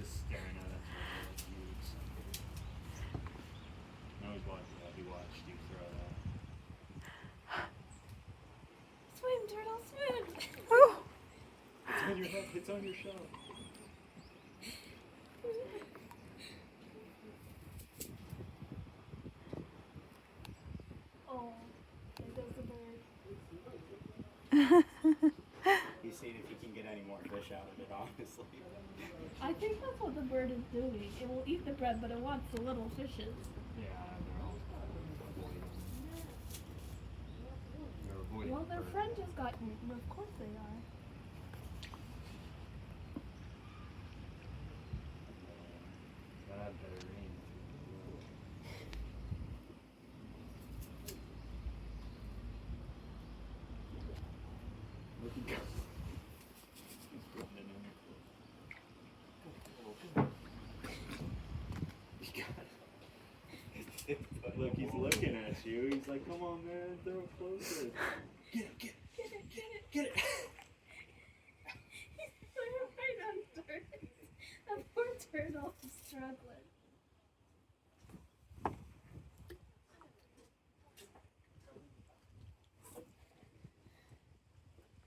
just staring at us for like weeks. Now he's watching that. He watched you throw that. Swim, turtle, swim! Woo. It's on your head. It's on your shell. Oh, there goes the bird. He's seeing if he can get any more fish out of it, honestly. I think that's what the bird is doing. It will eat the bread, but it wants the little fishes. Yeah, they're all avoiding. They're avoiding. Well, their the bird. friend just got eaten. Of course they are. God better rain. Look at God. He's putting it in there. He got it. Look, he's looking at you. He's like, come on, man, throw it closer. Get it, get it. Get it, get it. Get it. He's right under it. That poor turtle is struggling.